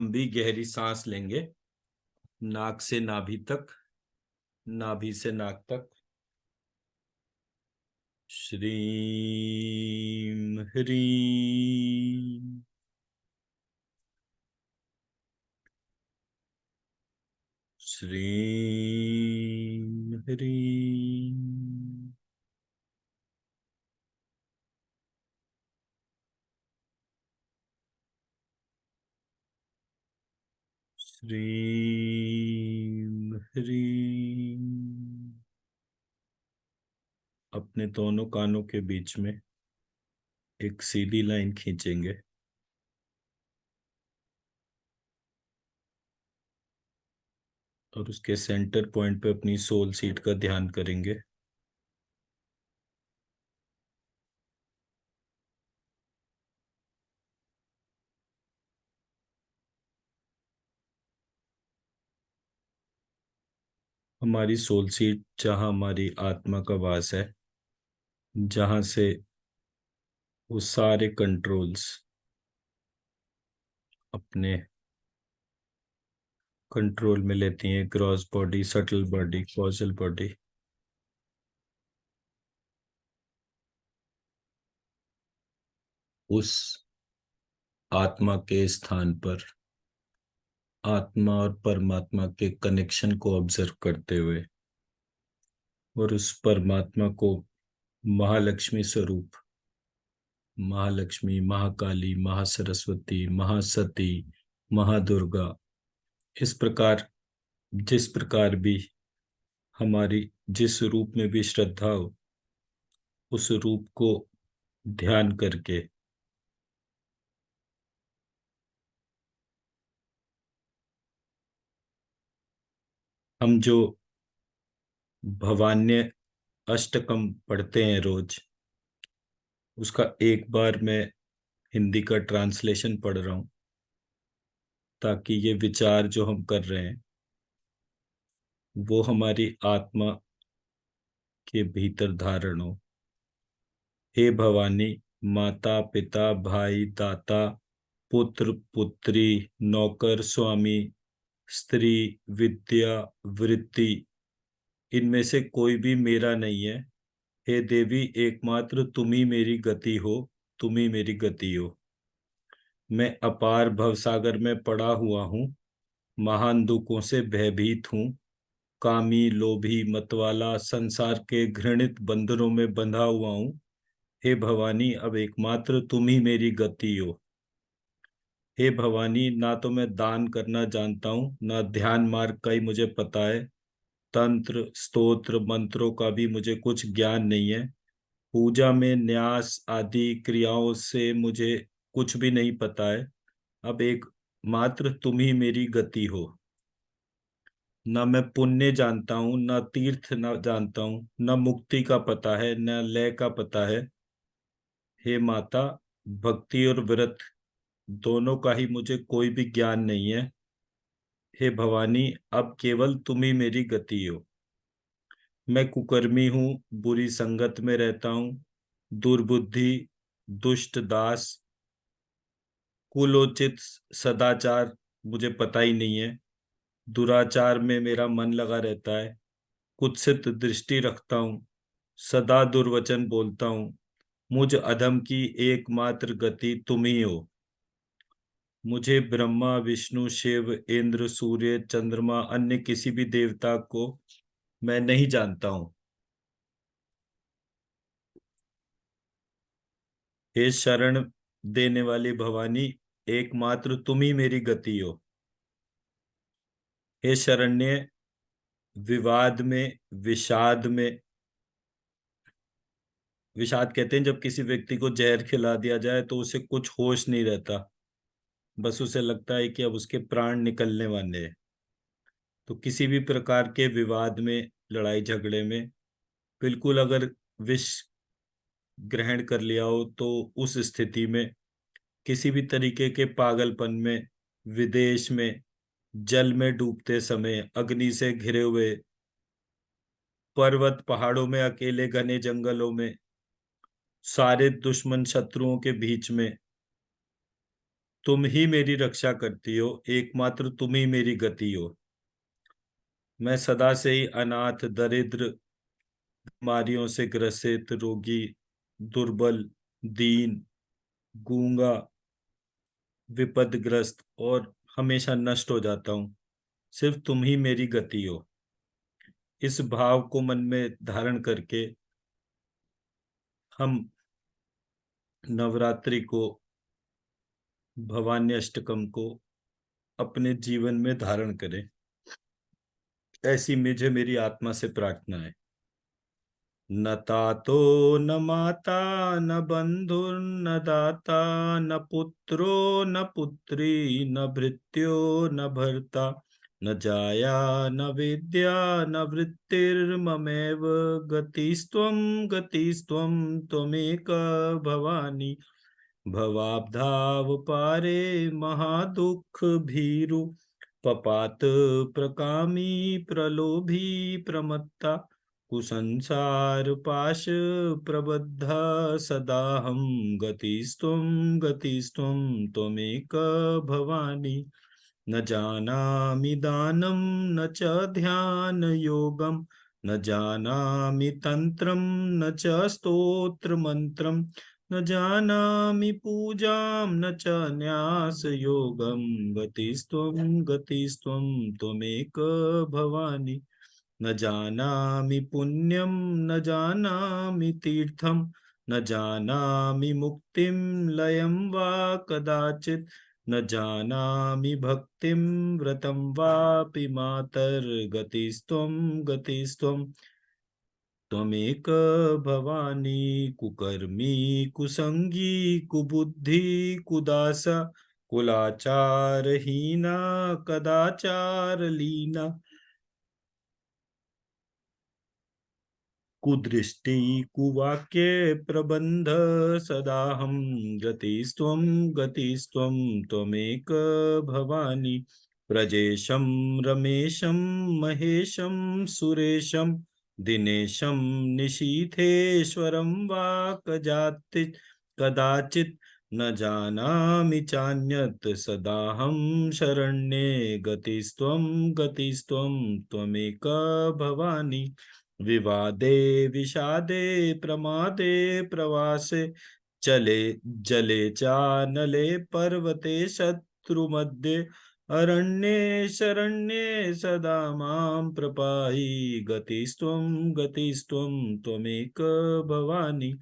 लंबी गहरी सांस लेंगे, नाक से नाभि तक, नाभि से नाक तक। श्रीम ह्रीम। श्रीम ह्रीम। श्रीम ह्रीम। अपने दोनों कानों के बीच में एक सीधी लाइन खींचेंगे और उसके सेंटर पॉइंट पे अपनी सोल सीट का ध्यान करेंगे। हमारी सोल सीट जहां हमारी आत्मा का वास है, जहां से वो सारे कंट्रोल्स अपने कंट्रोल में लेती हैं, gross body, subtle body, causal body. उस आत्मा के स्थान पर आत्मा और परमात्मा के कनेक्शन को ऑब्जर्व करते हुए और उस परमात्मा को महालक्ष्मी स्वरूप, महालक्ष्मी, महाकाली, महासरस्वती, महासती, महादुर्गा, इस प्रकार जिस प्रकार भी हमारी जिस रूप में भी श्रद्धा हो, उस रूप को ध्यान करके हम जो भवान्य अष्टकम पढ़ते हैं रोज, उसका एक बार मैं हिंदी का ट्रांसलेशन पढ़ रहा हूं, ताकि ये विचार जो हम कर रहे हैं वो हमारी आत्मा के भीतर धारण हो। हे भवानी, माता पिता भाई दाता, पुत्र पुत्री, नौकर स्वामी, स्त्री, विद्या, वृत्ति, इनमें से कोई भी मेरा नहीं है। हे देवी, एकमात्र तुम ही मेरी गति हो, तुम ही मेरी गति हो। मैं अपार भवसागर में पड़ा हुआ हूँ, महान दुखों से भयभीत हूँ, कामी, लोभी, मतवाला, संसार के घृणित बंधनों में बंधा हुआ हूँ। हे भवानी, अब एकमात्र तुम ही मेरी गति हो। हे भवानी, ना तो मैं दान करना जानता हूँ, ना ध्यान मार्ग का ही मुझे पता है, तंत्र स्तोत्र मंत्रों का भी मुझे कुछ ज्ञान नहीं है, पूजा में न्यास आदि क्रियाओं से मुझे कुछ भी नहीं पता है। अब एक मात्र तुम ही मेरी गति हो। न मैं पुण्य जानता हूँ, न तीर्थ न जानता हूँ, न मुक्ति का पता है, न लय का पता है। हे माता, भक्ति और व्रत दोनों का ही मुझे कोई भी ज्ञान नहीं है। हे भवानी, अब केवल तुम ही मेरी गति हो। मैं कुकर्मी हूँ, बुरी संगत में रहता हूँ, दुर्बुद्धि, दुष्ट दास, कुलोचित सदाचार मुझे पता ही नहीं है, दुराचार में मेरा मन लगा रहता है, कुत्सित दृष्टि रखता हूँ, सदा दुर्वचन बोलता हूँ। मुझ अधम की एकमात्र गति तुम ही हो। मुझे ब्रह्मा विष्णु शिव इंद्र सूर्य चंद्रमा अन्य किसी भी देवता को मैं नहीं जानता हूँ। हे शरण देने वाली भवानी, एकमात्र तुम ही मेरी गति हो। हे शरण्य, विवाद में, विषाद में, विषाद कहते हैं जब किसी व्यक्ति को जहर खिला दिया जाए तो उसे कुछ होश नहीं रहता, बस उसे लगता है कि अब उसके प्राण निकलने वाले हैं। तो किसी भी प्रकार के विवाद में, लड़ाई झगड़े में, बिल्कुल अगर विष ग्रहण कर लिया हो तो उस स्थिति में, किसी भी तरीके के पागलपन में, विदेश में, जल में डूबते समय, अग्नि से घिरे हुए, पर्वत पहाड़ों में, अकेले घने जंगलों में, सारे दुश्मन शत्रुओं के बीच में, तुम ही मेरी रक्षा करती हो, एकमात्र तुम ही मेरी गति हो। मैं सदा से ही अनाथ, दरिद्र, बीमारियों से ग्रसित, रोगी, दुर्बल, दीन, गूंगा, विपदग्रस्त और हमेशा नष्ट हो जाता हूँ। सिर्फ तुम ही मेरी गति हो। इस भाव को मन में धारण करके हम नवरात्रि को, भवानी अष्टकम को अपने जीवन में धारण करें। ऐसी मुझे मेरी आत्मा से प्रार्थना है। न तातो न माता न बंधुर्न दाता, न पुत्रो न पुत्री, न भृत्यो न भर्ता, न जाया न विद्या न वृत्तिर्ममेव गतिस्त्वं गतिस्त्वं त्वमेक भवानी। भवाब्धाव पारे महादुःख भीरु, पपात प्रकामी प्रलोभी प्रमत्ता, कुसंसार पाश प्रबद्ध सदाहं गतिस्त्वं गतिस्त्वं त्वमेक भवानी। न जानामि दानं न च ध्यान योगं, न जानामि तंत्रं न च स्तोत्र मंत्रं, न जानामि पूजां न च न्यास योगं। गतिस्त्वं त्वमेक भवानी। न जानामि पुण्यं न जानामि तीर्थं, न जानामि मुक्तिं लयं वा कदाचित्, न जानामि भक्तिं व्रतं वापि मातर्गतिस्त्वं गतिस्त्वं त्वमेक भवानी। कुकर्मी कुसंगी कुबुद्धि कुदासा, कुलाचारहीना कदाचार लीना, कुदृष्टि कुवाक्य प्रबंध सदाहं गतिस्त्वं गतिस्त्वं त्वमेक भवानी। प्रजेशं रमेशं महेशं सुरेशं, दिनेशं निशीथेश्वरं वा कजाति कदाचित्, न जानामि चान्यत् सदाहं शरण्ये गतिस्त्वं गतिस्त्वं त्वमेक भवानी। विवादे विषादे प्रमादे प्रवासे, चले जले चानले पर्वते शत्रुमध्ये, अरण्ये शरण्ये सदा मां प्रपाहि। गतिस्त्वं त्वमेक भवानी।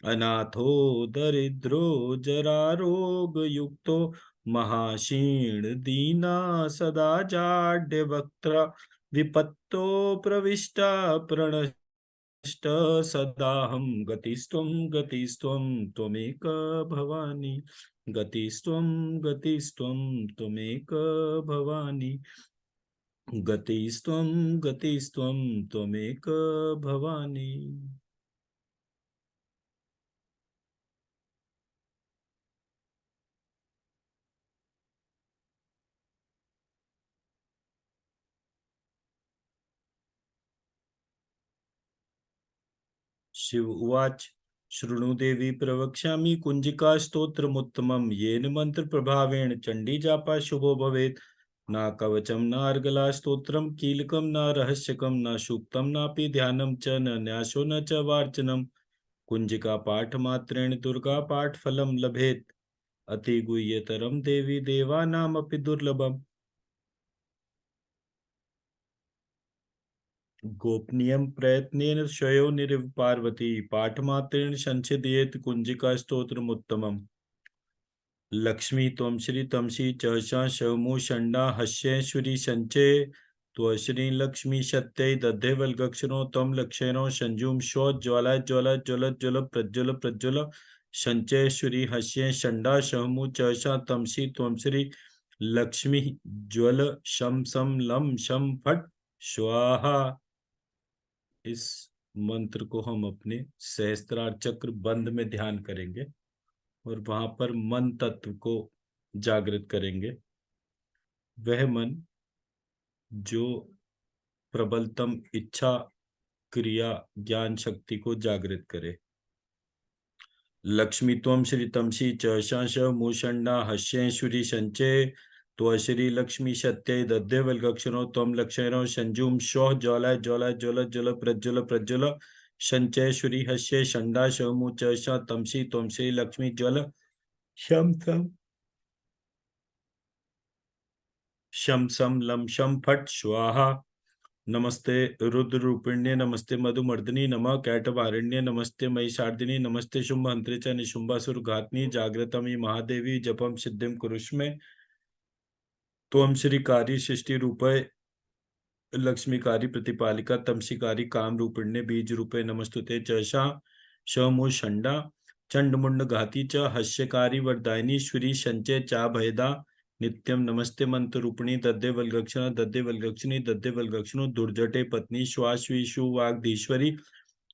अनाथो दरिद्रो जरारोगयुक्तो, महाक्षीण दीना सदा जाड्यवक्त्रा, विपत्तो प्रविष्टा प्रणष्ट सदाहं गतिस्त्वं त्वमेक भवानी। गतिस्त्वं त्वमेक भवानी। गतिस्त्वं त्वमेक भवानी। शिव उवाच। शृणु देवी प्रवक्ष्यामि कुञ्जिका स्तोत्रमुत्तमं, येन मंत्र प्रभावेण चंडी जापा शुभो भवेत्। न कवचम न अर्गला स्तोत्रम कीलकम न रहस्यकम न सूक्तम नापि ध्यानम च न न्यासो न च वार्चनम। कुंजिका पाठ मात्रेण दुर्गा पाठ फलम लभेत, अति गुह्यतरम देवी देवानामपि दुर्लभम। गोपनीयं प्रयत्नेन स्वयो निरिव पार्वती, पाठमात्रेण संचिदयेत् कुंजिका स्तोत्रमुत्तमम्। लक्ष्मी त्वं श्री तमसी चषा शवमु षण्डा हस्येश्वरी संचे, त्वश्री लक्ष्मी सत्यै दधे वल्गक्षरो त्वं लक्षणो संजुम शो ज्वाला ज्वाला ज्वल ज्वल प्रज्वल प्रज्वल, संचयश्वरी हस्ये षण्डा शवमु चषा तमसी त्वं श्री लक्ष्मी ज्वल शम सम लम शम फट स्वाहा। इस मंत्र को हम अपने सहस्त्रार चक्र बंद में ध्यान करेंगे और वहां पर मन तत्व को जागृत करेंगे। वह मन जो प्रबलतम इच्छा, क्रिया, ज्ञान शक्ति को जागृत करे। लक्ष्मी त्वं श्री तमसी च शंश मूषण्डा हस्येश्वरी संचे त्वश्री लक्ष्मी सत्यै दद्देवल्गक्षणो त्वं लक्षणो संजुम श्व ज्वालाय ज्वालाय ज्वल ज्वल प्रज्वल प्रज्वल संचयश्वरी हस्ये षण्डा शमु च श तमसी त्वं श्री लक्ष्मी ज्वल शम सम शम सम लम शम फट स्वाहा। नमस्ते रुद्र रूपिण्य नमस्ते मधुमर्दिनी नमः कैटभारण्य नमस्ते महिषार्दिनी नमस्ते शुंभहंत्रे च निशुंभासुर घातनी जागृतमी महादेवी जपम सिद्धिम कुरुष्मे त्वं श्रीकारी सृष्टि रूपये लक्ष्मीकारी प्रतिपालिका तमसीकारी काम रूपिण्य बीज रूपे नमस्तुते चषा शमु षंडा चंडमुंड घाती च हस्यकारी वरदायिनी श्री संचय चा भयदा नित्यम नमस्ते मंत्र रूपिणी दद्दे वलगक्षिणी दद्दे वलगक्षिणो दुर्जटे पत्नी श्वाश्वीषु वाग्धीश्वरी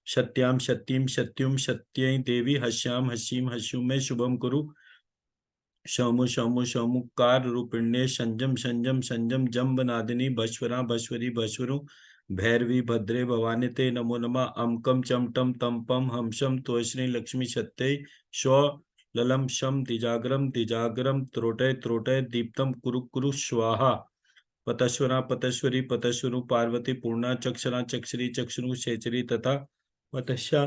सत्याम सत्यम सत्युम सत्यै देवी हस्याम हसीम हस्युम में शुभम कुरु शमु शमु शमुकार रूपिण्ये संजम संजम संजम जम्ब नादिनी भस्वरा भस्वरी भस्वरु भैरवी भद्रे भवानी ते नमो नमः अमकम चमटम तमपम हमशम त्वश्री लक्ष्मी सत्यै स्व ललम शम दिजागरम दिजागरम त्रोटय त्रोटय दीप्तम कुरु कुरु स्वाहा पतश्वरा पतश्वरी पतश्वरु पार्वती पूर्णा चक्षरा चक्षरी चक्षुरु शेचरी तथा पतश्या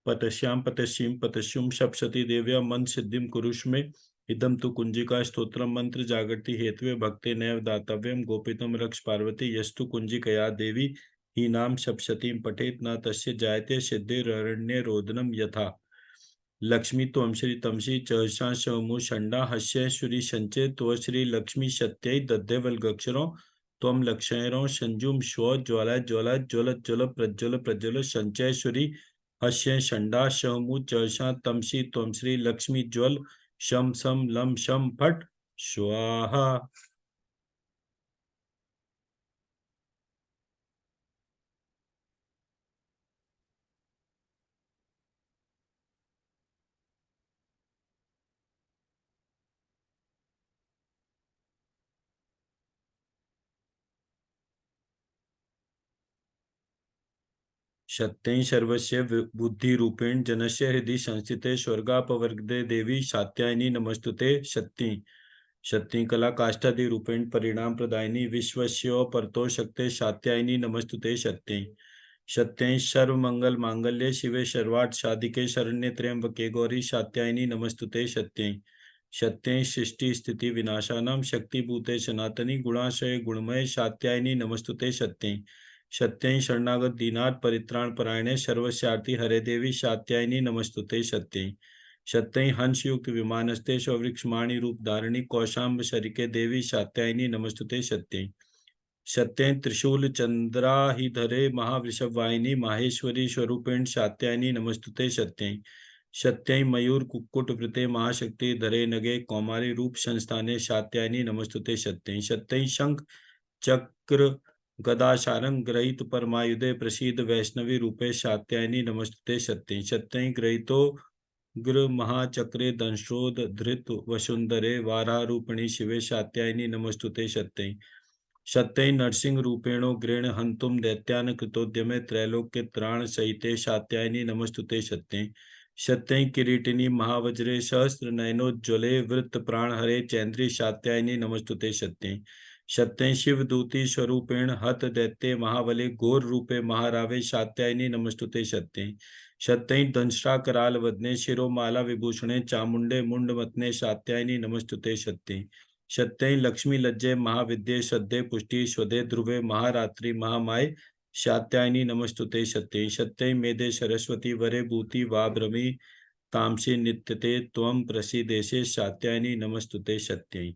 पतश्याम पतश्यीम पतश्युम सप्सती देव्या मन सिद्धिम कुरुष्मे इदम तु कुंजिका स्तोत्रम मंत्र जागृति हेतवे भक्ते नैव दातव्यम गोपितम रक्ष पार्वती यस्तु कुंजिकया देवी ही नाम सप्सतीम पठेत न तस्य जायते सिद्धिररण्ये रोदनम यथा लक्ष्मी त्वं श्री तमसी चहसा शमु षण्डा हस्य श्री संचे त्व श्री लक्ष्मी सत्यै दद्देवल्गक्षरो त्वं लक्षयरो संजुम श्व ज्वाला ज्वाला ज्वल ज्वल प्रज्वल प्रज्वल संचय श्री हस्य षण्डा शमु चषा तमसी त्वं श्री लक्ष्मी ज्वल शम सम लम शम फट स्वाहा। सत्यं सर्वस्य बुद्धिरूपेण जनस्य हृदि संस्थिते स्वर्गापवर्गदे देवी शात्यायनी नमस्तुते शक्ति शक्ति कला काष्ठादि रूपेण परिणाम प्रदायिनी विश्वस्य परतो शक्ते शात्यायनी नमस्तुते शक्ति सत्यं सर्वमंगल मांगल्ये शिवे सर्वार्थ साधिके शरण्ये त्र्यंबके गौरी शात्यायनी नमस्तुते सत्यं सत्यं सृष्टि स्थिति विनाशानां शक्तिभूते सनातनी गुणाशय गुणमय शात्यायनी नमस्तुते सत्यं सत्यं शरणागत दीनाथ परित्राण परायणे सर्वस्यार्थी हरे देवी शात्यायनी नमस्तुते सत्यं सत्यं हंसयुक्त विमानस्ते स्ववृक्षमाणि रूप धारिणी कौशाम्ब शरिके देवी शात्यायनी नमस्तुते सत्यं सत्यं त्रिशूल चंद्रा ही धरे महावृषभ वाहिनी माहेश्वरी स्वरूपेण शात्यायनी नमस्तुते सत्यं सत्यं मयूर कुक्कुट वृते महाशक्ति धरे नगे कौमारी रूप संस्थाने शात्यायनी नमस्तुते सत्यं सत्यं शंख चक्र गदा शारंग ग्रहित परमायुधे प्रसीद वैष्णवी रूपे शात्यायनी नमस्तुते सत्यं सत्यं ग्रहितो ग्र महाचक्रे दंशोद धृत वसुंधरे वारारूपिणी शिवे शात्यायनी नमस्तुते सत्यं सत्यं नरसिंह रूपेणो गृण हंतुम दैत्यान कृतोद्यमे त्रैलोक्य त्राण सहिते शात्यायनी नमस्तुते सत्यं सत्यं किरीटिनी महावज्रे सहस्र नयनोज्ज्वले वृत्त प्राण हरे चैन्द्री शात्यायनी नमस्तुते सत्यं सत्यं शिवदूती स्वरूपेण हत दैत्य महाबले घोर रूपे महारावे शात्यायनी नमस्तुते सत्यं सत्यं दंष्ट्राकराल वदने शिरोमाला विभूषणे चामुंडे मुंडमतने शात्यायनी नमस्तुते सत्यं सत्यं लक्ष्मी लज्जे महाविद्ये श्रद्धे पुष्टि स्वदे ध्रुवे महारात्रि महामाय शात्यायनी नमस्तुते सत्यं सत्यं मेधे सरस्वती वरे भूति वाभ्रमी तामसी नित्यते त्वं प्रसीदेशे शात्यायनी नमस्तुते सत्यं।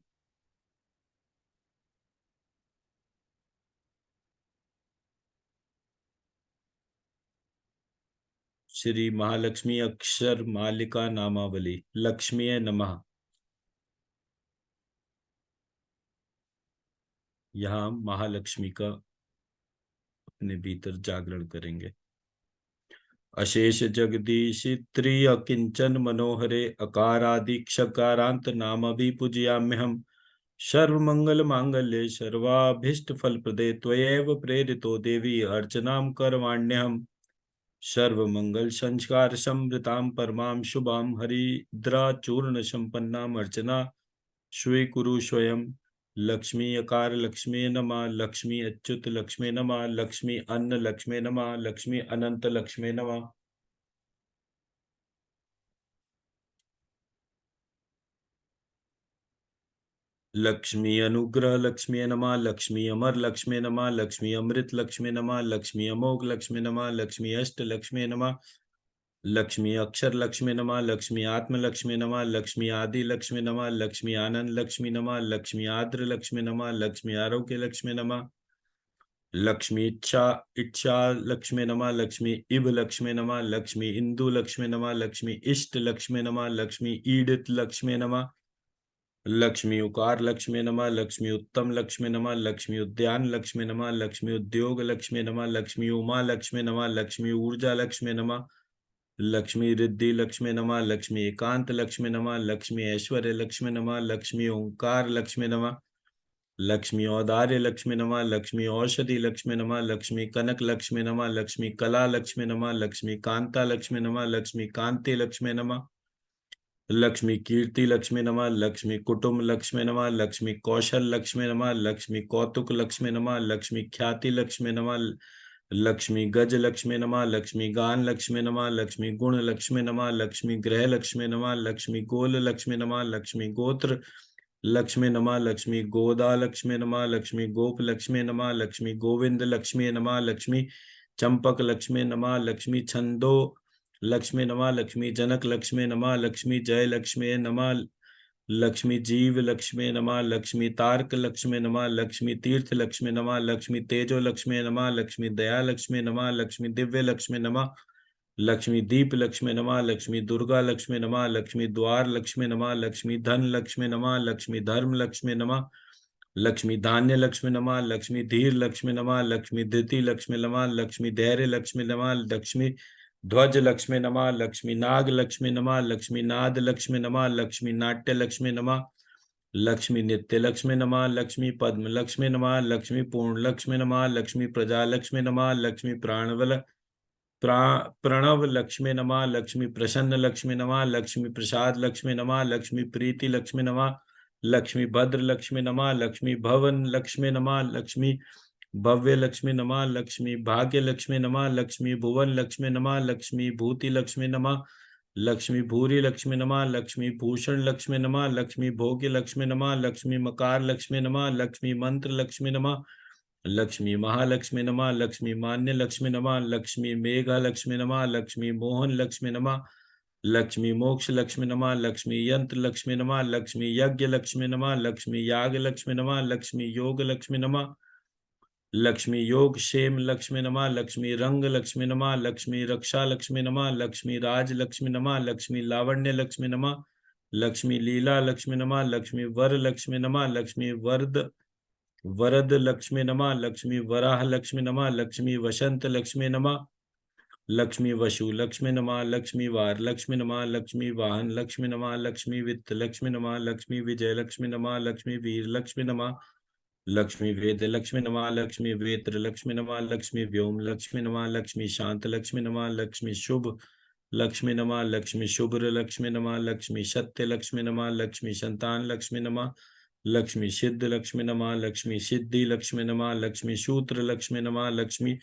श्री महालक्ष्मी अक्षर मालिका नामावली लक्ष्मी नमः। यहाँ महालक्ष्मी का अपने भीतर जागरण करेंगे। अशेष जगदीश त्रि अकिंचन मनोहरे अकारादिक्षकारांत नाम भी पूजयाम्य हम सर्वमंगल मांगल्ये सर्वाभीष्ट फल प्रदे त्वयैव प्रेरितो देवी अर्चनाम करवाण्यहम्। सर्वमंगल संस्कार संवृतां परमां शुभां हरिद्राचूर्ण संपन्नाम अर्चना स्वीकुरु स्वयं। लक्ष्मी अकार लक्ष्मी नमः, लक्ष्मी अच्युत लक्ष्मी नमः, लक्ष्मी अन्न लक्ष्मी नमः, लक्ष्मी अनंत लक्ष्मी नमः। लक्ष्मी अनुग्रह लक्ष्मी नमः, लक्ष्मी अमर लक्ष्मी नमः, लक्ष्मी अमृत लक्ष्मी नमः, लक्ष्मी अमोघ लक्ष्मी नमः, लक्ष्मी अष्ट लक्ष्मी नमः, लक्ष्मी अक्षर लक्ष्मी नमः, लक्ष्मी आत्म लक्ष्मी नमः, लक्ष्मी आदि लक्ष्मी नमः, लक्ष्मी आनंद लक्ष्मी नमः, लक्ष्मी आद्र लक्ष्मी नमः, लक्ष्मी आरोग्य लक्ष्मी नमः, लक्ष्मी इच्छा इच्छा लक्ष्मी नमः, लक्ष्मी इव लक्ष्मी नमः, लक्ष्मी इंदु लक्ष्मी नमः, लक्ष्मी इष्ट लक्ष्मी नमः, लक्ष्मी ईडित लक्ष्मी नमः, लक्ष्मी उकार लक्ष्मी नमः, लक्ष्मी उत्तम लक्ष्मी नमः, लक्ष्मी उद्यान लक्ष्मी नमः, लक्ष्मी उद्योग लक्ष्मी नमः, लक्ष्मी उमा लक्ष्मी नमः, लक्ष्मी ऊर्जा लक्ष्मी नमः, लक्ष्मी रिद्धि लक्ष्मी नमः, लक्ष्मी एकांत लक्ष्मी नमः, लक्ष्मी ऐश्वर्य लक्ष्मी नमः, लक्ष्मी ओंकार लक्ष्मी नमः, लक्ष्मी औदार्य लक्ष्मी नमः, लक्ष्मी औषधि लक्ष्मी नमः, लक्ष्मी कनक लक्ष्मी नमः, लक्ष्मी कला लक्ष्मी नमः, लक्ष्मी कांता लक्ष्मी नमः, लक्ष्मी कांति लक्ष्मी नमः, लक्ष्मी कीर्ति लक्ष्मी नमः, लक्ष्मी कुटुंब लक्ष्मी नमः, लक्ष्मी कौशल लक्ष्मी नमः, लक्ष्मी कौतुक लक्ष्मी नमः, लक्ष्मी ख्याति लक्ष्मी नमः, लक्ष्मी गज लक्ष्मी नमः, लक्ष्मी गान लक्ष्मी नमः, लक्ष्मी गुण लक्ष्मी नमः, लक्ष्मी ग्रह लक्ष्मी नमः, लक्ष्मी गोल लक्ष्मी नमः, लक्ष्मी गोत्र लक्ष्मी नमः, लक्ष्मी गोदा लक्ष्मी नमः, लक्ष्मी गोप लक्ष्मी नमः, लक्ष्मी गोविंद लक्ष्मी नमः, लक्ष्मी चंपक लक्ष्मी नमः, लक्ष्मी छंदो लक्ष्मी नमः, लक्ष्मी जनक लक्ष्मी नमः, लक्ष्मी जय लक्ष्मी नमः, लक्ष्मी जीव लक्ष्मी नमः, लक्ष्मी तारक लक्ष्मी नमः, लक्ष्मी तीर्थ लक्ष्मी नमः, लक्ष्मी तेजो लक्ष्मी नमः, लक्ष्मी दया लक्ष्मी नमः, लक्ष्मी दिव्य लक्ष्मी नमः, लक्ष्मी दीप लक्ष्मी नमः, लक्ष्मी दुर्गा लक्ष्मी नमः, लक्ष्मी द्वार लक्ष्मी नमः, लक्ष्मी धन लक्ष्मी नमः, लक्ष्मी धर्म लक्ष्मी नमः, लक्ष्मी धान्य लक्ष्मी नमः, लक्ष्मी धीर लक्ष्मी नमः, लक्ष्मी धृति लक्ष्मी नमः, लक्ष्मी धैर्य लक्ष्मी नमः, लक्ष्मी ध्वज लक्ष्मी नमः, लक्ष्मी नाग लक्ष्मी नमः, लक्ष्मी नाद लक्ष्मी नमः, लक्ष्मी नाट्य लक्ष्मी नमः, लक्ष्मी नित्य लक्ष्मी नमः, लक्ष्मी पद्म लक्ष्मी नमः, लक्ष्मी पूर्ण लक्ष्मी नमः, लक्ष्मी प्रजा लक्ष्मी नमः, लक्ष्मी प्रणव लक्ष्मी नमः, लक्ष्मी प्रसन्न लक्ष्मी नमः, लक्ष्मी प्रसाद लक्ष्मी नमः, लक्ष्मी प्रीति लक्ष्मी नमः, लक्ष्मी भद्र लक्ष्मी नमः, लक्ष्मी भवन लक्ष्मी नमः, लक्ष्मी भव्य लक्ष्मी नमः, लक्ष्मी भाग्य लक्ष्मी नमः, लक्ष्मी भुवन लक्ष्मी नमः, लक्ष्मी भूति लक्ष्मी नमः, लक्ष्मी भूरी लक्ष्मी नमः, लक्ष्मी भूषण लक्ष्मी नमः, लक्ष्मी भोग्य लक्ष्मी नमः, लक्ष्मी मकार लक्ष्मी नमः, लक्ष्मी मंत्र लक्ष्मी नमः, लक्ष्मी महालक्ष्मी नमः, लक्ष्मी मान्य लक्ष्मी नमः, लक्ष्मी मेघा लक्ष्मी नमः, लक्ष्मी मोहन लक्ष्मी नमः, लक्ष्मी मोक्ष लक्ष्मी नमः, लक्ष्मी यंत्र लक्ष्मी नमः, लक्ष्मी यज्ञ लक्ष्मी नमः, लक्ष्मी याग लक्ष्मी नमः, लक्ष्मी योग लक्ष्मी नमः, लक्ष्मी योग क्षेम लक्ष्मी नमः, लक्ष्मी रंग लक्ष्मी नमः, लक्ष्मी रक्षा लक्ष्मी नमः, लक्ष्मी राज लक्ष्मी नमः, लक्ष्मी लावण्य लक्ष्मी नमः, लक्ष्मी लीला लक्ष्मी नमः, लक्ष्मी वर लक्ष्मी नमः, लक्ष्मी वरद लक्ष्मी नमः, लक्ष्मी वराह लक्ष्मी नमः, लक्ष्मी वसंत लक्ष्मी नमः, लक्ष्मी वशु लक्ष्मी नमः, लक्ष्मी वार लक्ष्मी नमः, लक्ष्मी वाहन लक्ष्मी नमः, लक्ष्मी वित्त लक्ष्मी नमः, लक्ष्मी विजय लक्ष्मी नमः, लक्ष्मी वीर लक्ष्मी नमः, लक्ष्मी वेद लक्ष्मी नमः, लक्ष्मी वेत्र लक्ष्मी नमः, लक्ष्मी व्योम लक्ष्मी नमः, लक्ष्मी शांत लक्ष्मी नमः, लक्ष्मी शुभ लक्ष्मी नमः, लक्ष्मी शुभ्र लक्ष्मी नमः, लक्ष्मी सत्य लक्ष्मी नमः, लक्ष्मी संतान लक्ष्मी नमः, लक्ष्मी सिद्ध लक्ष्मी नमः, लक्ष्मी सिद्धि लक्ष्मी नमः, लक्ष्मी सूत्र लक्ष्मी नमः, लक्ष्मी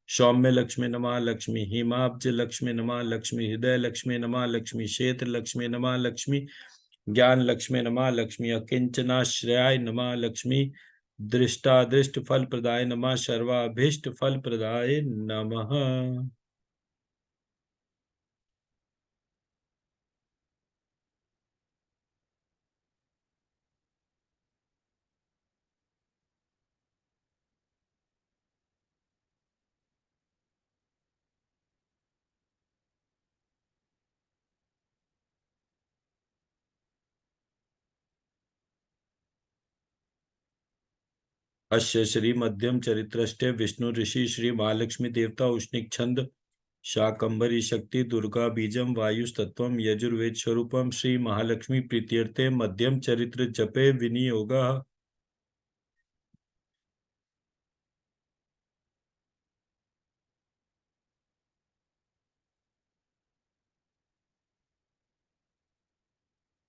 सौम्य लक्ष्मी नमः, लक्ष्मी हिमाब्ज लक्ष्मी नमः, लक्ष्मी हृदय लक्ष्मी नमः, लक्ष्मी क्षेत्र लक्ष्मी नमः, लक्ष्मी ज्ञान लक्ष्मी नमः, लक्ष्मी अकिंचनाश्रयाय नमः, लक्ष्मी दृष्टादृष्ट फल प्रदाय नमः, सर्वाभीष्ट फल प्रदाय नमः। अस्य श्री मध्यम चरित्रस्ते विष्णु ऋषि श्री महालक्ष्मी देवता उष्णिक छंद शाकंभरी शक्ति दुर्गा बीजम वायुस्तत्वम यजुर्वेद स्वरूपम श्री महालक्ष्मी प्रीत्यर्थे मध्यम चरित्र जपे विनियोग।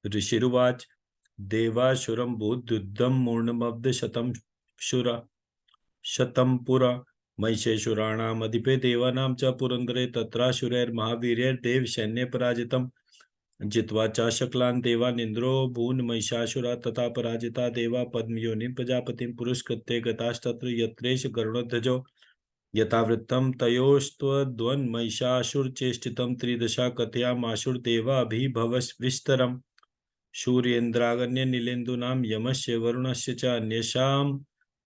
ऋषिरुवाच देवासुरं बुद्ध्युद्धं मूर्णमब्ध शतं पुरा महिषेषुराणामधिपे देवानां च पुरन्दरे तत्रासुरैर्महावीर्यैर्देवसैन्ये पराजितम् जित्वा च शकलान् देवानिन्द्रो भून् महिषासुरा तथा पराजिता देवा पद्मयोनिं प्रजापतिं पुरस्कृत्य गतास्तत्र यत्रेष गरुडध्वजो यथावृत्तं तयोस्त्वद्वन्महिषासुरचेष्टितं त्रिदशा कथयामासुरदेवाभिभवद्विस्तरम् सूर्येन्द्रागण्य नीलेन्दूनां यमस्य वरुणस्य च अन्येषां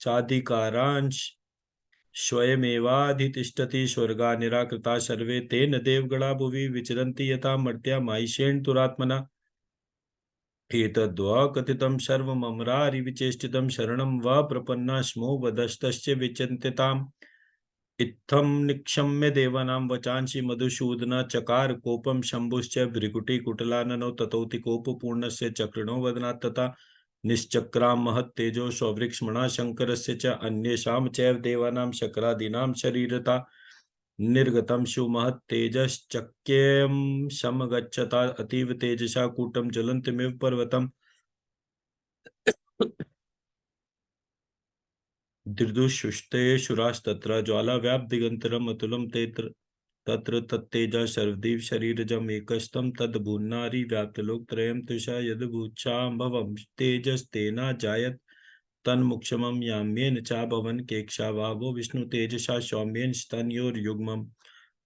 चाधिकारांश स्वयमेवाधितिष्ठति स्वर्गा निराकृता सर्वे तेन देवगणा भुवि विचरन्ति यथा मर्त्या माहिषेण दुरात्मना एतद्वा कथितं सर्वममरारिविचेष्टितं शरणं वा प्रपन्ना स्मो वदस्तस्य विचिन्तिताम् इत्थं निक्षम्य देवानां वचांसि मधुसूदन चकार कोपं शम्भुश्च भृकुटिकुटिलाननौ ततोति कोपपूर्णस्य चक्रिणो वदनात् तथा निश्चक्रां महत्तेजो सौवृक्ष्मणा शङ्करस्य च अन्येषां चैव देवानां शक्रादीनां शरीरता निर्गतं सुमहत्तेजश्चक्यं समगच्छता अतीव तेजसा कूटं ज्वलन्तमिव पर्वतम् दिर्दुशुष्टे शुरास्तत्र ज्वालाव्याप्तिगन्तरम् अतुलं तत्र तत्तेजा सर्वदिव शरीरजम् एकस्तं तद्भुन्नारी व्याप्तलोकत्रयं तुषा यद्भूषाम्भवं तेजस्तेना जायत तन्मुक्षमं याम्येन चाभवन् केक्षावावो विष्णुतेजसा सौम्येन स्तनयोर्युग्मम्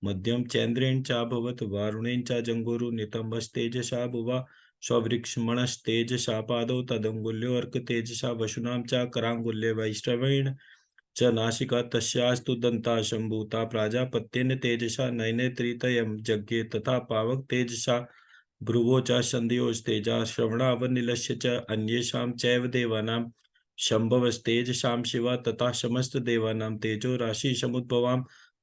मध्यम चैन्द्रेण चाभवत् वारुणेन च जङ्गुरु नितम्बस्तेजसा भुवा स्ववृक्ष्मणस्तेजसा पादौ तदङ्गुल्योऽर्कतेजसा वशूनां च कराङ्गुल्ये वैष्णवेन च नासिका तस्यास्तु दन्ता सम्भूता प्राजापत्येन तेजसा नयने त्रितयं जज्ञे तथा पावक तेजसा भ्रुवो च सन्ध्योस्तेजा श्रवणावनिलस्य च अन्येषां चैव देवानां शम्भवस्तेजसां शिवा तथा समस्तदेवानां तेजो राशि समुद्भवां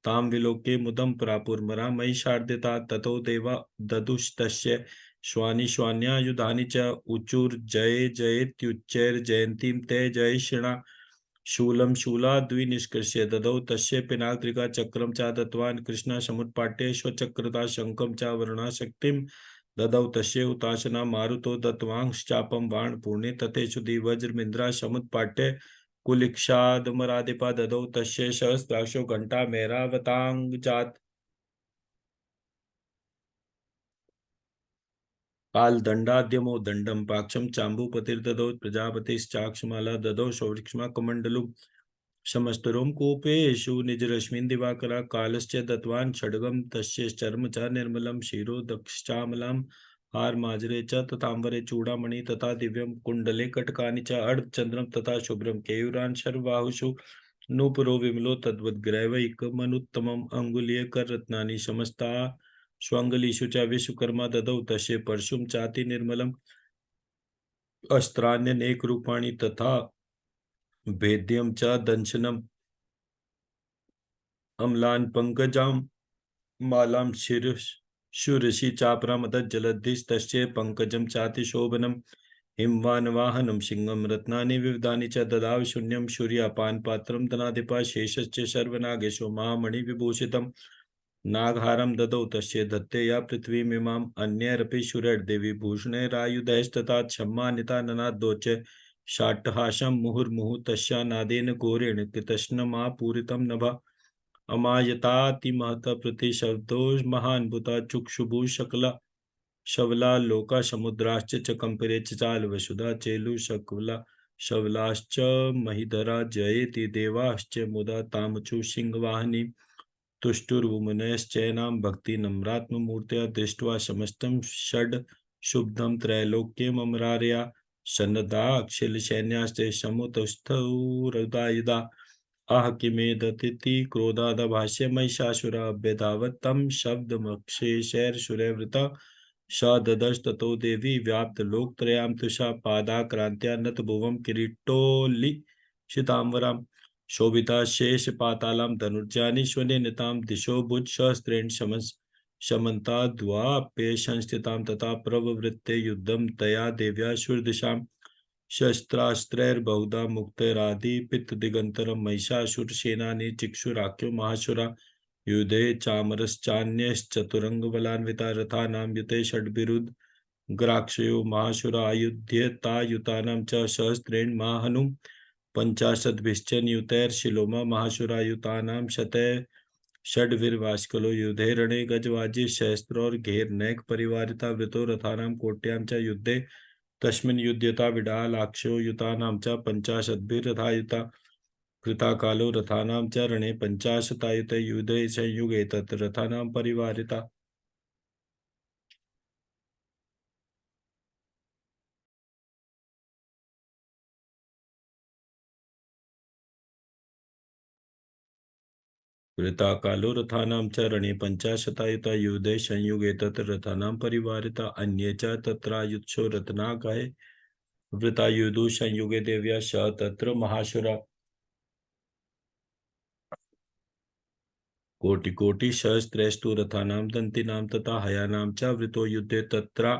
तां विलोक्य मुदं प्रापुर्मरा महिषार्दिता ततो देवा ददुस्तस्य श्वानि श्वान्यायुधानि च उचुर्जये जयेत्युच्चैर्जयन्तीं ते जयेषिणा शूलं शूलाद्विनिष्कृष्य ददौ तस्य पिनाक्त्रिका चक्रं च दत्तवान् कृष्णः समुत्पाट्य स्वचक्रता शङ्खं च वरुणाशक्तिं ददौ तस्य हुताशना मारुतो दत्तवांश्चापं बाणपूर्णे तथेषुधि वज्रमिन्द्रा समुत्पाट्य कुलिक्षादमराधिपा ददौ तस्य सहस्राक्षो घण्टा मेरावताङ्गजात् कालदण्डाद्यमो दण्डं पाक्षं चाम्बुपतिर्ददौ प्रजापतिश्चाक्षमाला ददौ सौवृक्ष्मा कमण्डलुं समस्तरोमकूपेषु निजरश्मीन् दिवाकरा कालश्च दत्तवान् खड्गं तस्य चर्म च निर्मलं शिरो दक्षामलां हारमाजरे च तथाम्बरे चूडामणि तथा दिव्यं कुण्डले कटकानि च अर्धचन्द्रं तथा शुभ्रं केयूरान् सर्वबाहुषु नूपुरो विमलो तद्वद्ग्रैवैकमनुत्तमम् अङ्गुलीयकररत्नानि समस्ता स्वाङ्गलीषु च विश्वकर्मा ददौ तस्य परशुं चाति निर्मलम् अस्त्राण्यनेकरूपाणि तथा भेद्यं च दंशनम् अम्लान् पङ्कजां मालां शिरसि चापरामदज्जलद्धिस्तस्य पङ्कजं चातिशोभनम् हिमवानवाहनं सिंहं रत्नानि विविधानि च ददाव शून्यं शूर्यापानपात्रं धनाधिपा शेषश्च सर्वनागेशो महामणिविभूषितम् नागहारं ददौ तस्य दत्ते या पृथ्वीमिमाम् अन्यैरपि शूरैर्देवी भूषणैरायुधैस्तथा सम्मानिता ननादो च शाट्टहासं मुहुर्मुहुः तस्या नादेन घोरेण कृतस्नमापूरितं नभः अमायतातिमहतः प्रतिशब्दो महान्भुता चुक्षुभुः शकला शवला लोका समुद्राश्च च कंपिरे चाल वसुधा चेलु शकला शवलाश्च महिधरा जयेति देवाश्च मुदा तामचु सिंहवाहिनी तुष्टुर्वुमुनयश्चैनां भक्तिनम्रात्ममूर्त्या दृष्ट्वा समस्तं षड् शुभ्रं त्रैलोक्यममरार्या सन्नद्धाक्षिलसैन्यास्ते समुतस्थौरदायुधा आह किमेदतीति क्रोधादभाष्य महिषासुराभ्यधावत् तं शब्दमक्षेशैर्सुरैर्वृता स ददर्शततो देवी व्याप्तलोकत्रयां तुषा पादाक्रान्त्या नतभुवं किरीटोल्लिखिताम्बरां शोभिता शेषपातालां धनुर्जानि स्वनिर्णितां दिशो भुजसहस्रेण शमन्ताद्वाप्ये संस्थितां तथा प्रववृत्ते युद्धं तया देव्या शुरदिशां शस्त्रास्त्रैर्बहुधा मुक्तैराधिपितदिगन्तरं महिषासुरसेनानि चिक्षुराख्यो महासुरा युधे चामरश्चान्यश्चतुरङ्गबलान्विता रथानां युते षड्भिरुद् ग्राक्षयो महाशुरा आयुध्यतायुतानां च सहस्रेण माहनुं पंचाशद्भिश्च नियुतैर्शिलोमा महाशुरायुतानां शतैः षड्भिर्वाष्कलो युधे रणे गजवाजी सहस्त्र और घेर नैक परिवारिता वृतो रथानां कोट्यां च युद्धे तस्मिन् युध्यता विडालाक्षो युतानां च पंचाशद्भिर्रथायुता कृता कालो रथानां च रणे पंचाशतायुते युधे संयुगे तत् रथानां परिवारिता। कृता कालो रथानां च रणे पंचाशतायुता युधे संयुगे तत् रथानां परिवारिता अन्ये च तत्रायुत्सो रत्नाकहे वृतायुधो संयुगे देव्या स तत्र महाशुरा कोटि कोटि सहस्त्रैस्तु रथानां दन्तीनां तथा हयानां च वृतो युद्धे तत्रा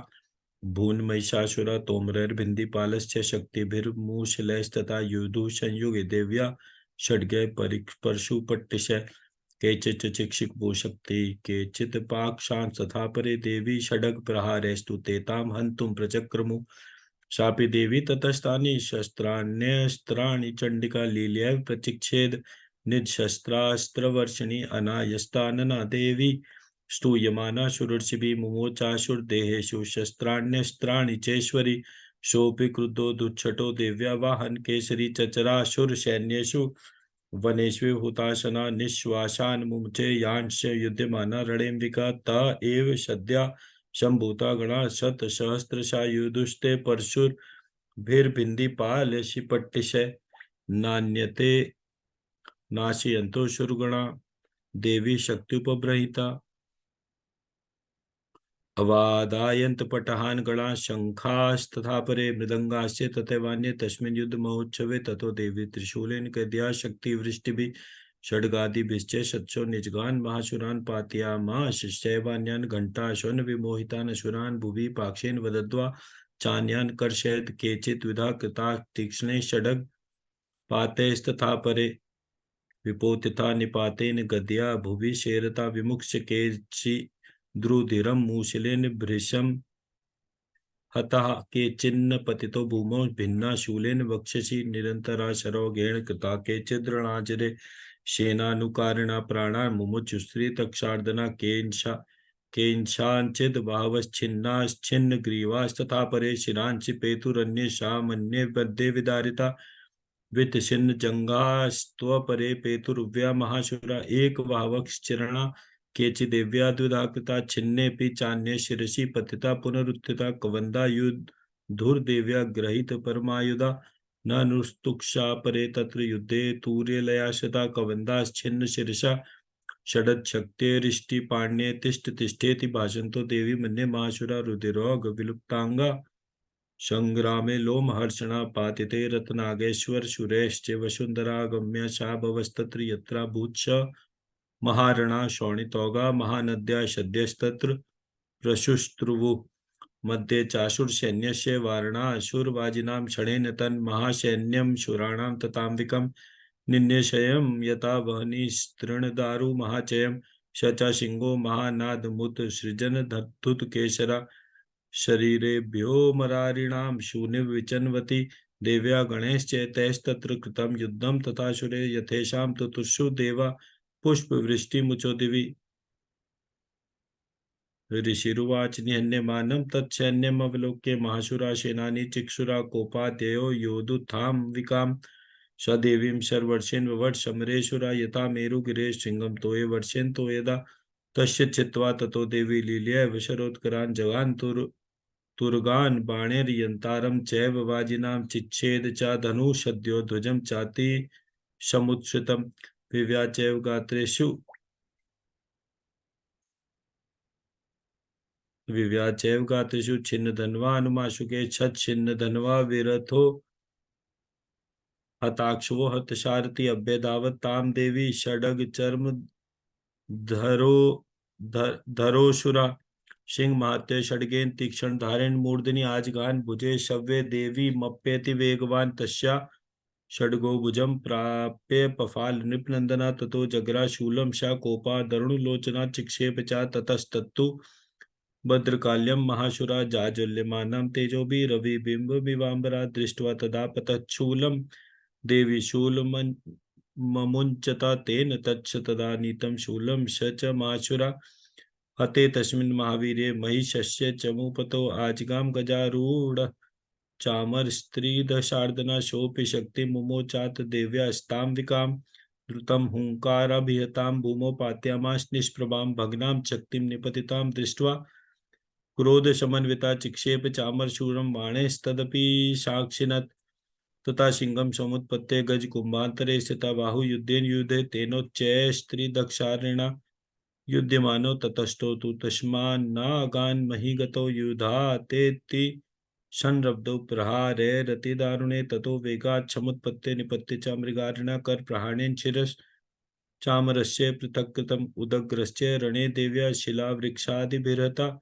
भून् महिषासुरा तोमरैर्भिन्दिपालश्च शक्तिभिर्मूषलैस्तथा युधु संयुगे देव्या षड्गै परशुपट्टिश केचित् चिक्षिपोशक्ति केचित् पाक्षांश तथा परे देवी षडग प्रहारैस्तु तेतां हन्तुं प्रचक्रमु शापि देवी ततस्तानि शस्त्राण्यस्त्राणि चण्डिका लीलया प्रचिक्षेद निजशस्त्रास्त्रवर्षिणी अनायस्तानना देवी स्तूयमाना शुरुर्षिभिः मुमोचाशुर्देहेषु शस्त्राण्यस्त्राणि चेश्वरी सोऽपि क्रुद्धो दुच्छटो देव्या वाहन केसरी चचरासुरसैन्येषु वनेष्व हुताशना निःश्वासान् मुमुचे यांश्च युध्यमाना रणेऽम्बिका त एव सद्या सम्भूता गणा शतसहस्रशायुधुस्ते परशुभिर्भिन्दिपालशिपट्टिशै नान्यते नाशयन्तो शुरगणा देवी शक्त्युपबृंहिता अवादायन्तपटहान् गणाः शङ्खास्तथा परे मृदङ्गाश्च तथैवान्ये तस्मिन् युद्धमहोत्सवे ततो देवी त्रिशूलेन कैद्या शक्तिवृष्टिभिः षड्गादिभिश्च शतशो निजगान् महासुरान् पातयामास शैवान्यान् घण्टाश्वन् विमोहितान् असुरान् भुवि पाक्षेण वदद्वा चान्यान् कर्षयत् केचित् विधा कृताः तीक्ष्णैः षड्ग पातैस्तथा परे विपोतिता निपातेन गदया भुवि शेरता विमुक्ष्य केचिद्रुधिरं मूषलेन भृशं हतः केचिन्न पतितो भूमौ भिन्ना शूलेन वक्षसि निरन्तरा शरौघेण कृता केचिद्रणाजिरे सेनानुकारिणा प्राणान् मुमुचुस्त्री तक्षार्दना केनशाञ्चिद् बाहवश्छिन्नाश्छिन्नग्रीवास्तथा परे शिरांसि पेतुरन्ये शामन्ये मध्ये विदारिता वित्तशिन्न जंघास्त्वपरे पेतुर्व्या महाशुरा एकवाहवश्चिरणा केचिदेव्या द्विधा कृता छिन्नेऽपि चान्ये शिरसि पतिता पुनरुत्थिता कवन्दा युद्धुर्देव्या गृहीत परमायुधा न नुस्तुक्षा परे तत्र युद्धे तूर्यलयाशता कवन्दाश्छिन्न शिरसा षडच्छक्तेरिष्टिपाण्ये तिष्ठ तिष्ठेति भाषन्तो देवी मन्ये महाशुरा रुधिरोग विलुप्तांगा संग्रामे लोमहर्षणा पातिते रत्नागेश्वर शुरेश्च वसुंधरा गम्या शाभवस्तत्र यत्रा भूत्स महारणा शोणितौगा महानद्या सद्यस्तत्र प्रशुस्त्रुवु मध्ये चाशुरसैन्यस्य वारणासुरवाजिनां क्षणेन तन्महासैन्यं शूराणां तथाम्बिकं निन्यशयं यथा वह्निस्तृणदारु महाचयं स च सिंहो महानादमुत्सृजन् धत्तुतकेसरा शरीरेभ्यो मरारिणां शून्यविचन्वति देव्या गणैश्चैतैस्तत्र कृतं युद्धं तथासुरे यथेषां तुतुषु देवा पुष्पवृष्टिमुचो दिवि ऋषिरुवाच निहन्यमानं तत्सैन्यमवलोक्य महासुरा सेनानी चिक्षुरा कोपाद्ययो योधुत्थाम्विकां स देवीं शर्वर्षेण ववट समरेशुरा यथा मेरुगिरेश सिंहं तोये वर्षेण तो यदा तस्य चित्वा ततो देवी लीलया विशरोत्करान् जगान् तुरगान् बाणैर्यन्तारं चैव वाजिनां चिच्छेद च धनुषद्यो ध्वजं चाति समुच्छ्रितं विव्या चैव गात्रेषु विव्या चैव गात्रेषु छिन्न धन्वा अनुमाशुके छत छिन्न धन्वा विरथो हताक्षवो हतशारथि अभ्यधावत ताम देवी षडग चर्म धरो धरोशुरा सिंह महत्य षड्गेन तीक्ष्ण धारेण मूर्धनि आजगान भुजे शव्ये देवी मप्येति वेगवान तस्या षड्गो भुजं प्राप्य पफाल नृपनंदना ततो जगरा शूलं सा कोपा दरुणलोचना चिक्षेप चा ततस्तत्तु भद्रकाल्यं महाशुरा जाज्वल्यमानं तेजोभिः रविबिम्ब विवाम्बरा दृष्ट्वा तदा पतच्छूलं देवी शूलममुञ्चता तेन तच्च तदा नीतं शूलं स च महाशुरा हते तस्मिन् महावीर्ये महिषस्य चमूपतो आजगां गजारूढ चामर स्त्रीदशार्दना शोऽपि शक्ति मुमोचात देव्यास्ताम्बिकां द्रुतं हुंकाराभिहतां भूमौ पात्यामाश निष्प्रभां भग्नां शक्तिं निपतितां दृष्ट्वा क्रोधशमन्विता चिक्षेप चामरशूरं बाणैस्तदपि साक्षिणत् तथा सिंहं समुत्पत्ते गजकुम्भान्तरे स्थिता बाहुयुद्धेन युधे तेनोच्चैस्त्रीदक्षारिणा युध्यमानो ततस्थो तु तस्मान्नागान् महीगतो युधातेति संरब्धौ प्रहारैरतिदारुणे ततो वेगात् समुत्पत्ते निपत्य च मृगारिणा करप्रहारेण शिरश्चामरस्य पृथक्कृतम् उदग्रस्य रणे देव्या शिलावृक्षादिभिर्हता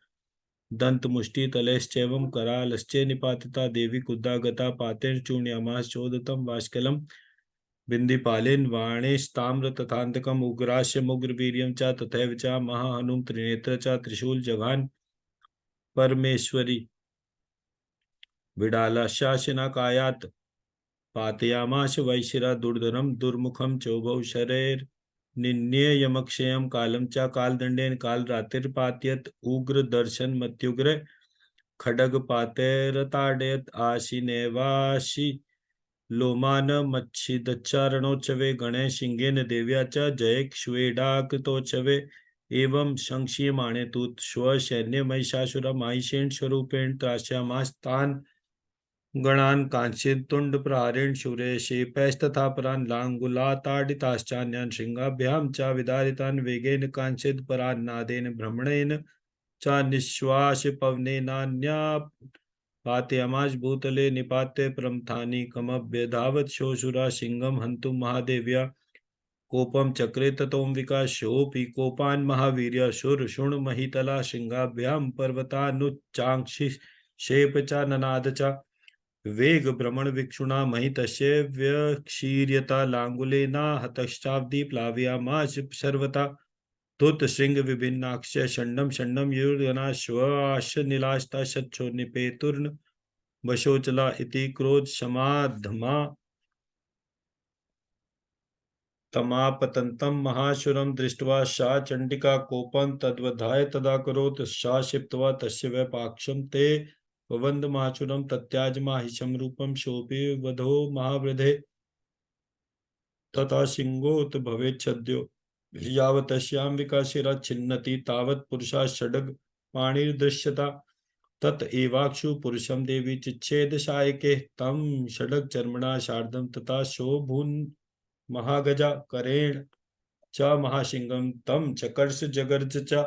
दन्तमुष्टितलैश्चैवं करालश्च निपातिता देवी कुद्धा गता पातेन चूर्णयामास चोदतं वाष्कलं बिन्दिपालेन वाणेस्ताम्र तथान्तकम् उग्रास्य मुग्रवीर्यं च तथैव च महाहनुम त्रिनेत्र च त्रिशूल जघान परमेश्वरी विडालाशासनाकायात् पातयामाश वैशिरा दुर्धरम दुर्मुखम चोभौ शरैर् निन्ययमक्षयं कालं च कालदंडेन कालरात्रिर्पातयत् उग्र दर्शन मत्युग्र खड्गपातैरताडयत् आशिनेवाशि लोमान मच्छिदच्चारणोत्सवे गणेश सिंहेन देव्या च जयक्ष्वेडाकृतोत्सवे एवं संक्षीयमाणे तु स्वसैन्यमहिषासुरमाहिषेण स्वरूपेण त्रास्यामास्तान् गणान् काञ्चीतुण्डप्रहारेण शूरैः परान् लाङ्गुलाताडिताश्चान्यान् शृङ्गाभ्यां च विदारितान् वेगेन काञ्चित्परान्नादेन भ्रमणेन च निःश्वासपवनेनान्यापातयामास भूतले निपात्य प्रमथानिकमभ्यधावत् शोषुरा सिंहं हन्तुं महादेव्या कोपम चक्रे ततोऽम्बिका शोऽपि कोपान् महावीर्य शूरशुण्डमहीतला शृङ्गाभ्यां पर्वतानुच्चाङ्क्षिक्षेप च ननाद च वेग भ्रमण विक्षुणा महितस्य व्यक्षीर्यता लाङ्गुलेना हतश्चाब्दि प्लावयामास सर्वथा तुत श्रृंग विभिन्नाक्ष षण्डं षण्डं युर्गना श्वास नीलास्ता शच्छो निपेतुर्न वशोचला इति क्रोध समाधमा तमापतन्तं महाशुरं दृष्ट्वा सा चण्डिका कोपं तद्वधाय तदा करोत् सा क्षिप्त्वा तस्य वैपाक्षं ते ववन्दमाचुरं तत्याज माहिषं रूपं शोभे वधो महावृधे तथा सिंहोत भवेच्छद्यो यावतस्याम्बिका शिरा छिन्नति तावत् पुरुषा षड्ग पाणिर्दृश्यता तत एवाक्षु पुरुषं देवी चिच्छेद सायके तं षडग चर्मणा शार्दं तथा शोभून् महागजा करेण च महासिंहं तं चकर्ष जगर्ज च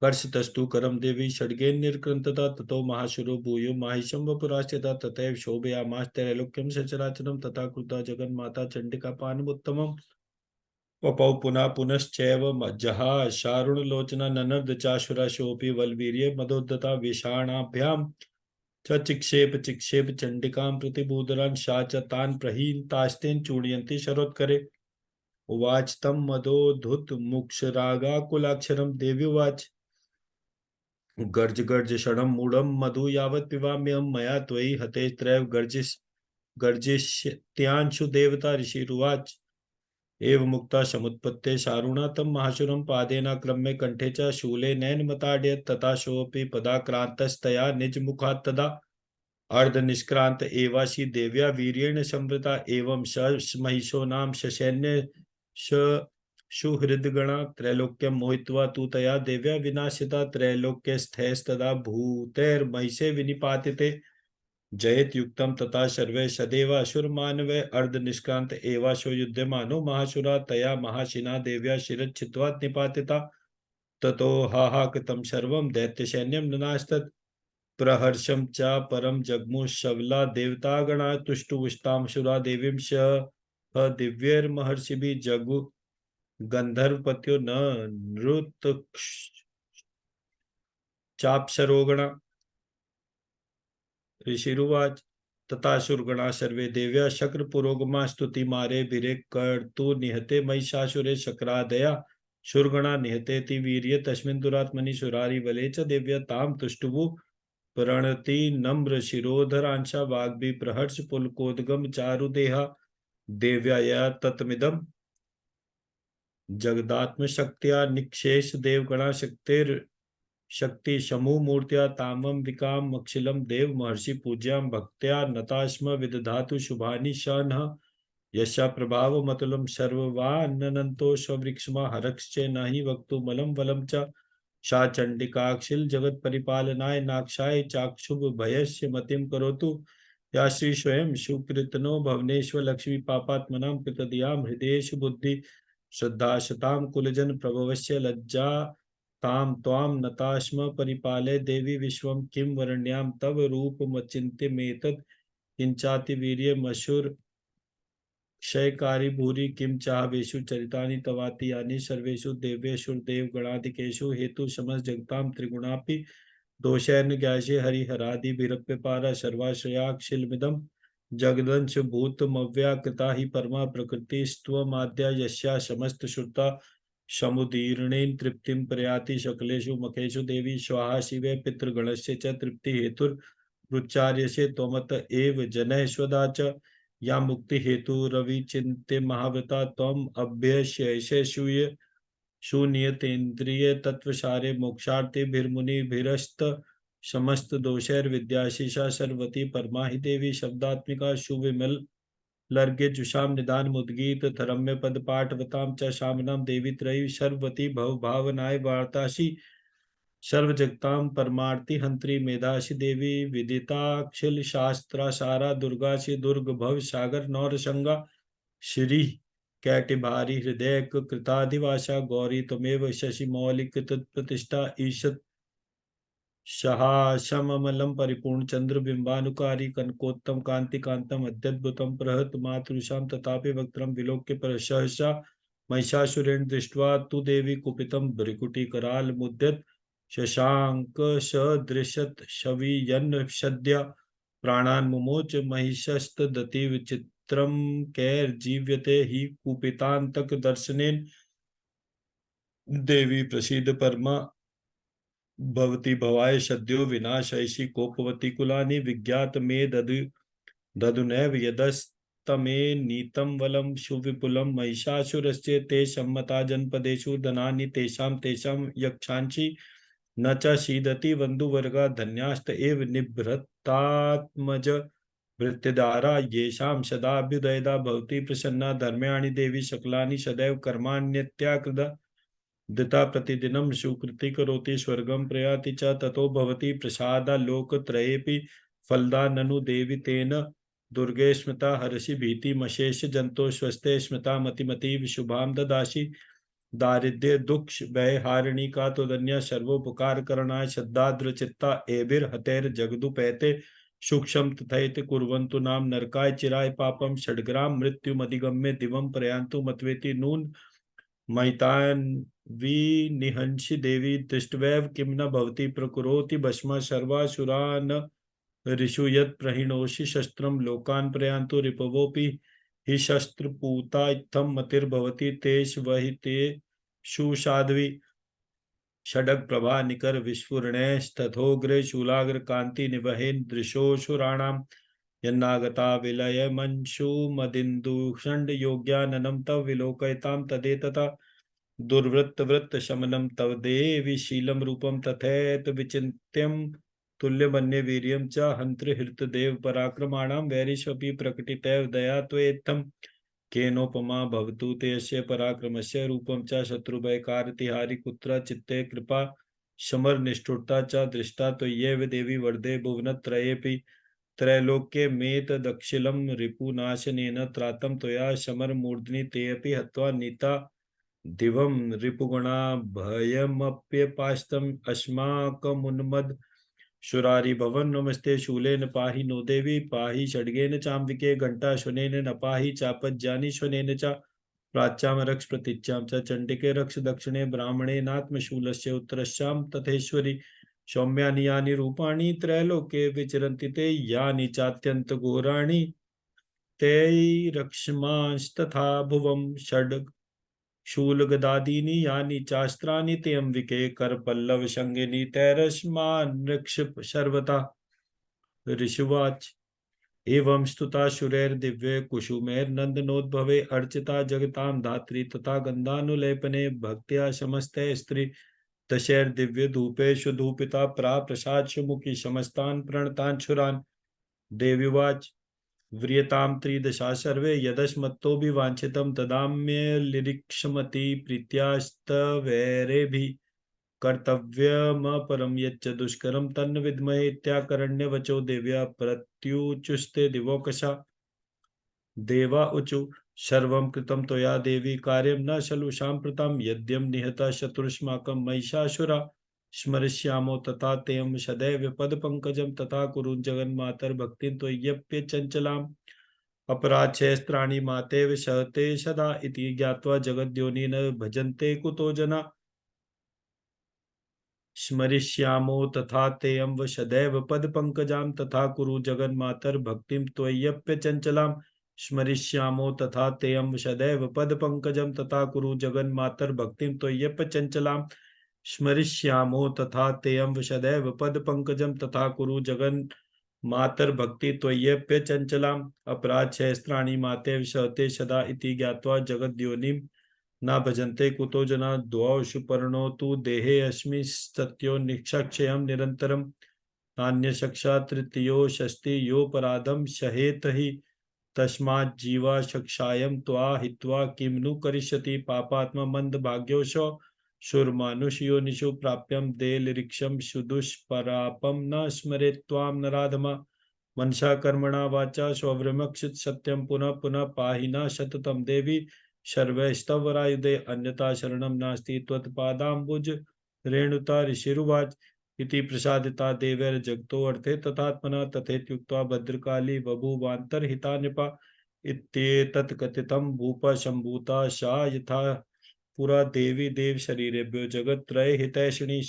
कर्षतस्तु करम देवी षड्गेन निर्कृन्तता ततो महाशुरो भूयो माहिषं वपुरास्यता तथैव शोभयामास त्रैलोक्यं सचराचरं तथा कृता जगन्माता चण्डिका पानमुत्तमम् पपौ पुनः पुनश्चैव जहा शारुणलोचना ननर्द चाशुरा शोभि बलवीर्य मदोद्धता विषाणाभ्यां च चिक्षेप चिक्षेप चण्डिकां प्रतिबूधरान् सा च तान् प्रहीनतास्तेन चूर्णयन्ति शरोत्करे उवाच तं मदोद्धुत मुक्षरागाकुलाक्षरं देवी उवाच गर्ज गर्ज षडं मूढं मधु यावत् पिबाम्यहं मया त्वयि हते त्रैव गर्जिष्यत्यांशु देवता ऋषिरुवाच एव मुक्ता समुत्पत्ते शारुणा तं महाशुरं पादेनाक्रम्य कंठे च शूले नैनमताडयत् तथा सोऽपि पदाक्रान्तस्तया निजमुखात् तदा अर्धनिष्क्रान्त एवासि देव्या वीर्येण संवृता एवं स महिषो नाम ससैन्य स सुहृद्गणा त्रैलोक्यं मोहित्वा तु तया देव्या विनाशिता त्रैलोक्यस्थैस्तदा भूतैर्महिषे विनिपातिते जयत्युक्तं तथा सर्वे सदैव असुरमानवे अर्धनिष्क्रान्त एवाशो युध्यमानो महासुरा तया महाशिना देव्या शिरच्छित्वा निपातिता ततो हाहाकृतं सर्वं दैत्यसैन्यं ननास्तत् प्रहर्षं च परं जग्मुशबला देवतागणा तुष्टुविष्टामसुरा देवीं स दिव्यैर्महर्षिभिः जगु गन्धर्वपत्यो न नृतश्चाप्सरोगणा ऋषिरुवाच तथा शूरगणा सर्वे देव्या शक्र पुरोगमा स्तुति मारे भिरे कर्तु निहते महिषासुरे शक्रादया शूरगणा निहतेति वीर्य तस्मिन् दुरात्मनि सुरारि बले च देव्य ताम तुष्टुवु प्रणति नम्र शिरोधरांशा वाग्भि प्रहर्ष पुलकोद्गम चारुदेहा देव्याया तत्मिदम् जगदात्म शक्त्या निक्षेष देवगणा शक्तिर शक्ति समूह मूर्त्या तामम विकाम अक्षिलम देव महर्षि पूज्याम भक्त्या नताश्म विदधातु शुभानि शनः यशा प्रभाव मतुलम सर्ववाननंतो स्ववृक्षमा हरक्षे नहि वक्तु मलम वलम च सा चंडिकाक्षिल जगत परिपालनाय नाक्षाय चाक्षुभ भयस्य मतिम करोतु या श्री स्वयं सुकृतनो भवनेश्वर लक्ष्मी पापात्मनां कृतधियां हृदयेश बुद्धि श्रद्धा शताम कुलजन प्रभवस्य लज्जा ताम त्वाम नताश्म परिपालय देवी विश्वम किम वरण्यां तव रूपमचिन्त्यमेतत् किंचाति वीर्य मशुर क्षयकारी भूरि किम चाहवेषु चरितानि तवाति यानि सर्वेषु देवेषु देवगणाधिकेषु हेतु समस्त जगतां त्रिगुणापि दोषैर्न ज्ञासे हरिहरादिभिरप्यपारा सर्वाश्रयाक्षिलमिदं जगदंश भूतमव्याकृता हि परमा प्रकृतिस्त्वमाद्या यस्या समस्त श्रुता समुदीर्णेन तृप्तिं प्रयाति शकलेषु मखेषु देवी स्वाहा शिवे पितृगणस्य च तृप्ति हेतुरुच्चार्यसे त्वमत एव जनः स्वदा च या मुक्ति हेतु रविचिन्त्य महाव्रता त्वम् अभ्यस्यैषे शूय शून्यतेन्द्रिय तत्वसारे मोक्षार्थिभिर्मुनिभिरस्त समस्त दोषैर विद्याशीषा सर्वती परमा हि देवी शब्दात्मिका सुविमल लर्गे जुषाम निदान मुद्गीत धरम्य पद पाठवताम च शामनाम देवी त्रयी सर्वती भव भावनाय वार्ताशी सर्व जगताम परमार्थी हंत्री मेधाशी देवी विदिताक्षिल शास्त्रा सारा दुर्गाशी दुर्ग भव सागर नौरसंगा श्री कैटिभारी हृदय कृताधिवासा गौरी त्वमेव शशि मौलिक प्रतिष्ठा ईशत शहाशममलं परिपूर्ण चंद्र बिंबानुकारी कनकोत्तम कांति कांतम अत्यद्भुतम प्रहत मातृषाम तथापि वक्त्रम विलोक्य पर सहसा महिषासुरेण दृष्ट्वा तु देवी कुपितम भ्रिकुटिकराल मुद्यत शशांक सदृशत शवियन्न सद्य प्राणान् मुमोच महिषस्तदति विचित्रम कैर्जीव्यते हि कुपितांतक दर्शनेन देवी प्रसीद परमा भवती भवाय सद्यो विनाशयसि कोपवती कुलानि विज्ञात मे ददुनैव यदस्तमे नीतं वलं सुविपुलं महिषासुरस्य ते सम्मता जनपदेषु धनानि तेषां तेषां यक्षांसि न च सीदति बन्धुवर्गा धन्यास्त एव निभृतात्मज भृत्यदारा येषां सदाभ्युदयदा भवति प्रसन्ना धर्म्याणि देवी सकलानि सदैव कर्माण्यत्याकृता दिता प्रतिदिनं सुकृति करोति स्वर्गं प्रयाति च ततो भवति प्रसादालोकत्रयेऽपि फलदा ननु देवि तेन दुर्गे स्मृता हर्षि भीतिमशेष जंतो स्वस्थे स्मृता मतिमति शुभां ददासि दारिद्र्य दुख भयहारिणी का तो धन्य सर्वोपकार करणाय श्रद्धाद्र चित्ता एभिर्हतेर जगदुपैते सूक्ष्म तथैत कुर्वन्तु नाम नरकाय चिराय पापम षड्ग्राम मृत्युमधिगम्य दिवं प्रयान्तु मतवेति नून महितान् विनिहंसि देवी दृष्ट्वैव किं न भवति प्रकुरोति भस्म सर्वासुरान् ऋषु यत् प्रहिणोषि शस्त्रं लोकान् प्रयान्तु रिपवोऽपि हि शस्त्रपूता इत्थं मतिर्भवति तेष्वहितेषु साध्वी षडग प्रभा निकर विस्फुरणैस्तथोग्रे शूलाग्र कांति निवहेन दृशोऽसुराणाम् यन्नागता विलय मंशु मदिन्दुषण्ड योग्याननं तव विलोकयतां तदेतता दुर्वृत्त वृत्त शमनम तव देवी शीलम रूपम तथैत विचिन्त्यम तुल्यमन्य वीर्यं च हंत्र हृत देव पराक्रमाणां वैरिष्वपि प्रकटितैव दया त्वेत्थं केनोपमा भवतु ते यस्य पराक्रमस्य रूपं च शत्रुभयकारतिहारि कुत्र चित्ते कृपा समर निष्ठुरता च दृष्टा त्वय्येव देवी वर्धे भुवनत्रयेऽपि त्रैलोक्ये मेतदक्षिलं रिपुनाशनेन त्रातं त्वया समरमूर्ध्नि तेऽपि हत्वा नीता दिवं रिपुगुणा भयमप्यपास्तम् अस्माकमुन्मद शुरारि भवन नमस्ते शूलेन पाहि नो देवी पाहि षड्गेन चाम्बिके घंटा शनेन न पाहि चापज्जानि शनेन च प्राच्यां रक्ष प्रतीच्यां च चंडिके रक्ष दक्षिणे ब्राह्मणेनात्मशूलस्य उत्तरस्यां तथेश्वरि सौम्यानि यानि रूपाणि त्रैलोके विचरन्ति ते, यानि चात्यन्त घोराणि तैरक्ष्मांस्तथा भुवं षड् शूलगदादीनि यानि चास्त्राणि ते अम्बिके करपल्लवशङ्गिनि तैरस्मान्नृक्ष शर्वता। ऋषिवाच एवं स्तुता शुरैर्दिव्य कुसुमैर्नन्दनोद्भवे अर्चिता जगतां धात्री तथा गन्धानुलेपने भक्त्या समस्तैः स्त्री दशैर्दिव्य धूपेषु धूपिता प्राप्रसाद सुमुखी समस्तान् प्रणतान् देवीवाच व्रियतां त्रिदशा सर्वे यदस्मत्तोऽभिवाञ्छितं ददाम्यलिरिक्षमति प्रीत्यास्तवैरेभिः कर्तव्यमपरं यच्च दुष्करं तन्न विद्महे इत्याकरण्यवचो देव्या प्रत्युचुस्ते दिवोकशा। देवा ऊचु सर्वं कृतं त्वया देवी कार्यं न खलु साम्प्रतं यद्यं निहता शत्रुष्माकं महिषासुरा स्मरिष्यामो तथा तेयं सदैव पदपङ्कजं तथा कुरु जगन्मातर्भक्तिं त्वय्यप्यचञ्चलाम् अपराच्छस्त्राणि मातेव सहते सदा इति ज्ञात्वा जगद्योनि न भजन्ते कुतो जना स्मरिष्यामो तथा तेयं सदैव पदपङ्कजां तथा कुरु जगन्मातर्भक्तिं त्वय्यप्यचञ्चलाम् स्मरिष्यामो तथा तेयं सदैव पदपङ्कजं तथा कुरु जगन्मातर्भक्तिं त्वय्यप्यचञ्चलाम् स्मरिष्यामो तथा तेयं सदैव पदपङ्कजं तथा कुरु जगन्मातर्भक्ति त्वय्यप्यचञ्चलाम् अपराधसहस्राणि माते विशते सदा इति ज्ञात्वा जगद्योनिं न भजन्ते कुतो जना द्वौ सुपर्णो तु देहे अस्मि सत्यो निक्षक्षयं निरन्तरं नान्यशक्षा तृतीयो षष्ठी योपराधं सहेत हि तस्माज्जीवा शक्षायं त्वा हित्वा किं नु करिष्यति पापात्मा मन्दभाग्योऽसौ शुर्मानुषयोनिषु प्राप्यं देलिरिक्षं सुदुष्परापं न स्मरेत् त्वां नराधमा मनसा कर्मणा वाचा स्वभ्रमक्षित सत्यं पुनः पुनः पाहि न सततं देवी सर्वैस्तवरायुधे अन्यथा शरणं नास्ति त्वत्पादाम्बुज रेणुता ऋषिरुवाच इति प्रसादिता देवैर्जगतोऽर्थे तथात्मना तथेत्युक्त्वा भद्रकाली बभूवान्तर्हिता नृपा इत्येतत् कथितं भूपा सम्भूता सा यथा पुरा देवी देव शरीरेभ्यो जगत्त्रय हितैषिणी